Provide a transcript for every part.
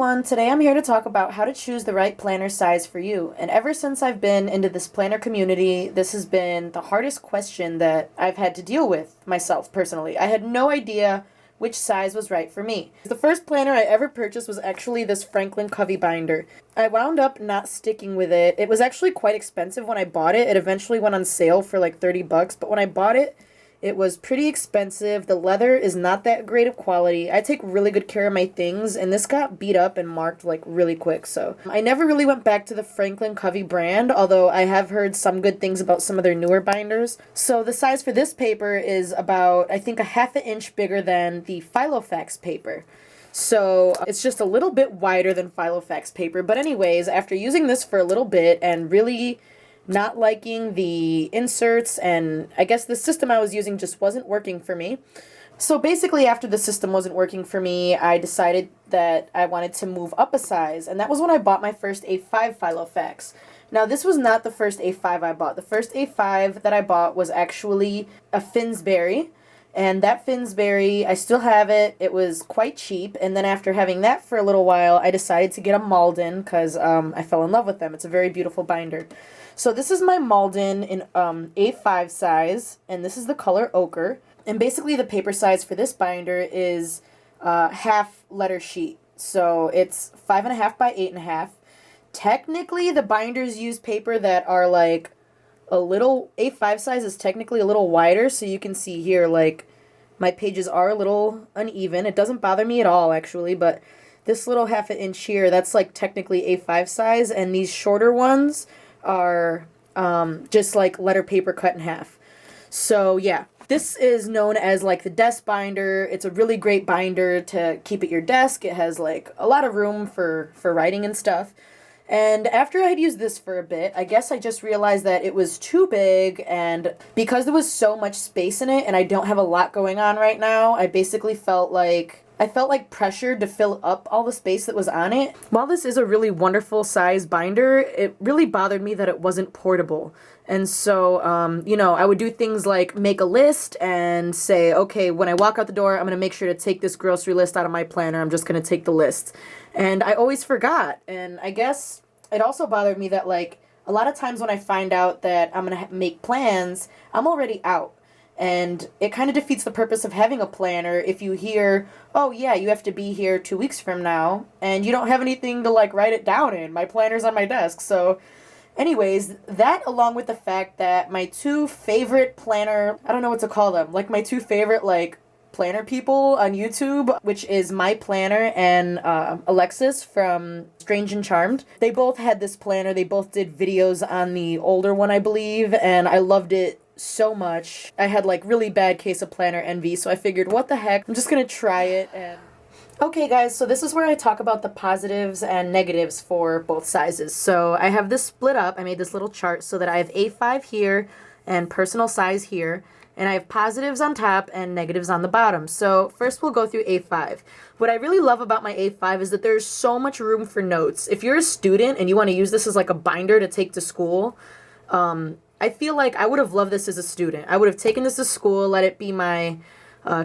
everyone, today I'm here to talk about how to choose the right planner size for you. And ever since I've been into this planner community, this has been the hardest question that I've had to deal with myself personally. I had no idea which size was right for me. The first planner I ever purchased was actually this Franklin Covey binder. I wound up not sticking with it. It was actually quite expensive when I bought it. It eventually went on sale for like 30 bucks, but when I bought it, it was pretty expensive. The leather is not that great of quality. I take really good care of my things, and this got beat up and marked like really quick. So I never really went back to the Franklin Covey brand, although I have heard some good things about some of their newer binders. So the size for this paper is about, I think, a half an inch bigger than the Filofax paper. So it's just a little bit wider than Filofax paper. But anyways, after using this for a little bit and really not liking the inserts, and I guess the system I was using just wasn't working for me. So basically, after the system wasn't working for me, I decided that I wanted to move up a size, and that was when I bought my first A5 Filofax. Now, this was not the first A5 I bought. The first A5 that I bought was actually a Finsbury, and that Finsbury, I still have it. It was quite cheap, and then after having that for a little while, I decided to get a Malden because I fell in love with them. It's a very beautiful binder. So this is my Malden in A5 size, and this is the color ochre. And basically the paper size for this binder is half letter sheet. So it's 5.5 by 8.5. Technically, the binders use paper that are like a little, A5 size is technically a little wider, so you can see here, like, my pages are a little uneven. It doesn't bother me at all, actually, but this little half an inch here, that's like technically A5 size, and these shorter ones are just like letter paper cut in half. So yeah, this is known as like the desk binder. It's a really great binder to keep at your desk. It has like a lot of room for writing and stuff. And after I'd used this for a bit, I guess I just realized that it was too big, and because there was so much space in it and I don't have a lot going on right now, I basically felt like pressured to fill up all the space that was on it. While this is a really wonderful size binder, it really bothered me that it wasn't portable. And so, I would do things like make a list and say, okay, when I walk out the door, I'm going to make sure to take this grocery list out of my planner. I'm just going to take the list. And I always forgot. And I guess it also bothered me that, like, a lot of times when I find out that I'm going to make plans, I'm already out. And it kind of defeats the purpose of having a planner if you hear, oh yeah, you have to be here 2 weeks from now, and you don't have anything to like write it down in. My planner's on my desk. So anyways, that along with the fact that my two favorite planner, I don't know what to call them, like my two favorite like planner people on YouTube, which is My Planner and Alexis from Strange and Charmed. They both had this planner. They both did videos on the older one, I believe, and I loved it so much. I had like really bad case of planner envy, so I figured, what the heck, I'm just gonna try it. And okay guys, so this is where I talk about the positives and negatives for both sizes. So I have this split up. I made this little chart so that I have A5 here and personal size here, and I have positives on top and negatives on the bottom. So first we'll go through A5. What I really love about my A5 is that there's so much room for notes. If you're a student and you want to use this as like a binder to take to school, I feel like I would have loved this as a student. I would have taken this to school, let it be my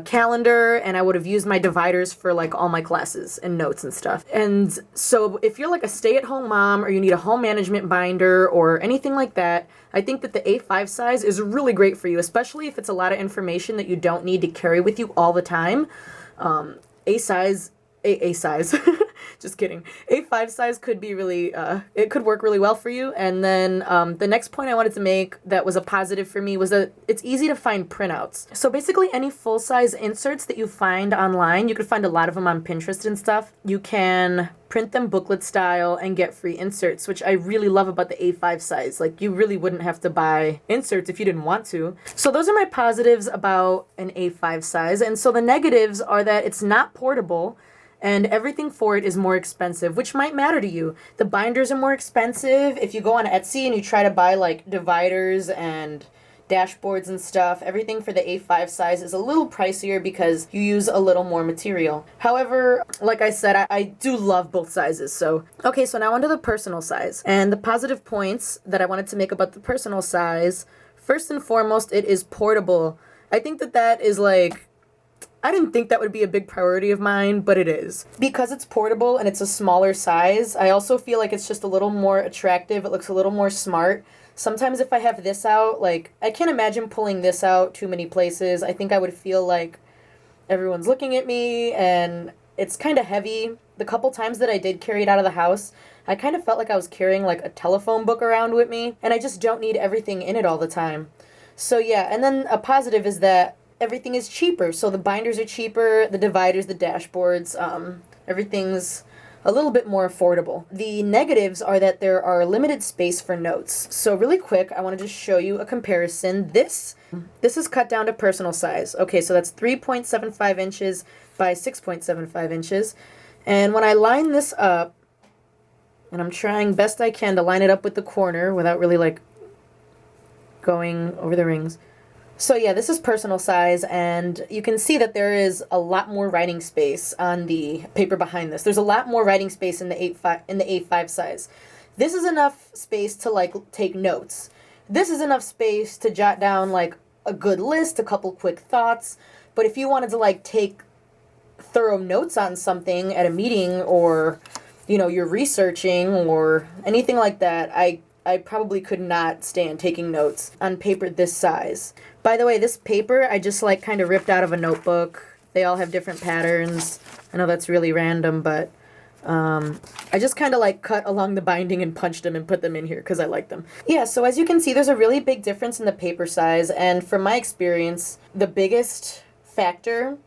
calendar, and I would have used my dividers for like all my classes and notes and stuff. And so if you're like a stay-at-home mom or you need a home management binder or anything like that, I think that the A5 size is really great for you, especially if it's a lot of information that you don't need to carry with you all the time. A size, just kidding. A5 size could be really, it could work really well for you. And then the next point I wanted to make that was a positive for me was that it's easy to find printouts. So basically any full-size inserts that you find online, you could find a lot of them on Pinterest and stuff. You can print them booklet style and get free inserts, which I really love about the A5 size. Like, you really wouldn't have to buy inserts if you didn't want to. So those are my positives about an A5 size. And so the negatives are that it's not portable, and everything for it is more expensive, which might matter to you. The binders are more expensive. If you go on Etsy and you try to buy like dividers and dashboards and stuff, everything for the A5 size is a little pricier because you use a little more material. However, like I said, I do love both sizes. So, okay, so now onto the personal size. And the positive points that I wanted to make about the personal size, first and foremost, it is portable. I think that is like, I didn't think that would be a big priority of mine, but it is. Because it's portable and it's a smaller size, I also feel like it's just a little more attractive. It looks a little more smart. Sometimes if I have this out, like, I can't imagine pulling this out too many places. I think I would feel like everyone's looking at me, and it's kind of heavy. The couple times that I did carry it out of the house, I kind of felt like I was carrying like a telephone book around with me, and I just don't need everything in it all the time. So yeah, and then a positive is that everything is cheaper. So the binders are cheaper, the dividers, the dashboards, everything's a little bit more affordable. The negatives are that there are limited space for notes. So really quick, I want to just show you a comparison. This is cut down to personal size. Okay, so that's 3.75 inches by 6.75 inches. And when I line this up, and I'm trying best I can to line it up with the corner without really like going over the rings. So yeah, this is personal size, and you can see that there is a lot more writing space on the paper behind this. There's a lot more writing space in the A5 size. This is enough space to like take notes. This is enough space to jot down like a good list, a couple quick thoughts. But if you wanted to like take thorough notes on something at a meeting, or you know, you're researching or anything like that, I probably could not stand taking notes on paper this size. By the way, this paper I just like kind of ripped out of a notebook. They all have different patterns. I know that's really random, but I just kind of like cut along the binding and punched them and put them in here because I like them. Yeah, so as you can see, there's a really big difference in the paper size, and from my experience, the biggest factors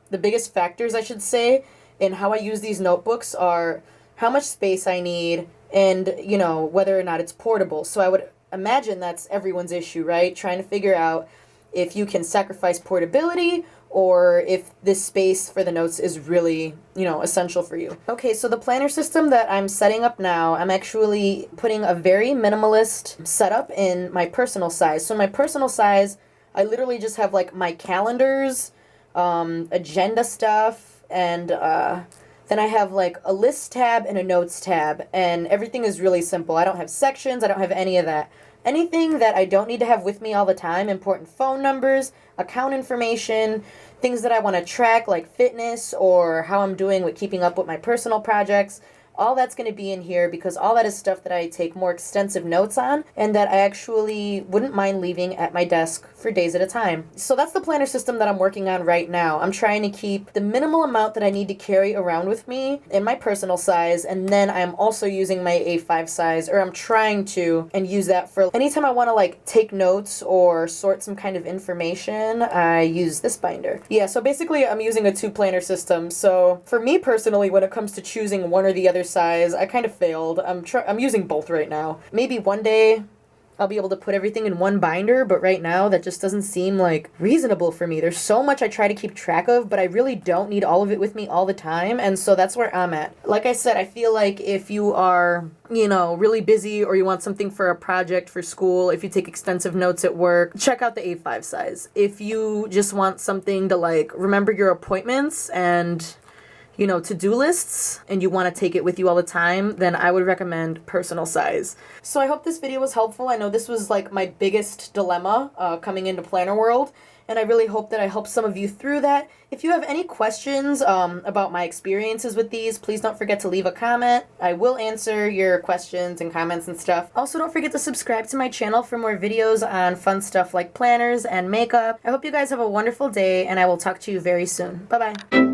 I should say, in how I use these notebooks are how much space I need, and, you know, whether or not it's portable. So I would imagine that's everyone's issue, right? Trying to figure out if you can sacrifice portability or if this space for the notes is really, you know, essential for you. Okay, so the planner system that I'm setting up now, I'm actually putting a very minimalist setup in my personal size. So in my personal size, I literally just have like my calendars, agenda stuff, and then I have like a list tab and a notes tab, and everything is really simple. I don't have sections, I don't have any of that. Anything that I don't need to have with me all the time, important phone numbers, account information, things that I want to track like fitness or how I'm doing with keeping up with my personal projects, all that's going to be in here because all that is stuff that I take more extensive notes on and that I actually wouldn't mind leaving at my desk for days at a time. So that's the planner system that I'm working on right now. I'm trying to keep the minimal amount that I need to carry around with me in my personal size, and then I'm also using my A5 size, or I'm trying to, and use that for anytime I want to like take notes or sort some kind of information, I use this binder. Yeah, so basically I'm using a two planner system. So for me personally, when it comes to choosing one or the other size, I kind of failed. I'm using both right now. Maybe one day I'll be able to put everything in one binder, but right now that just doesn't seem like reasonable for me. There's so much I try to keep track of, but I really don't need all of it with me all the time, and so that's where I'm at. Like I said, I feel like if you are, you know, really busy or you want something for a project for school, if you take extensive notes at work, check out the A5 size. If you just want something to like remember your appointments and, you know, to-do lists, and you want to take it with you all the time, then I would recommend personal size. So I hope this video was helpful. I know this was like my biggest dilemma coming into planner world, and I really hope that I helped some of you through that. If you have any questions about my experiences with these, please don't forget to leave a comment. I will answer your questions and comments and stuff. Also, don't forget to subscribe to my channel for more videos on fun stuff like planners and makeup. I hope you guys have a wonderful day, and I will talk to you very soon. Bye-bye.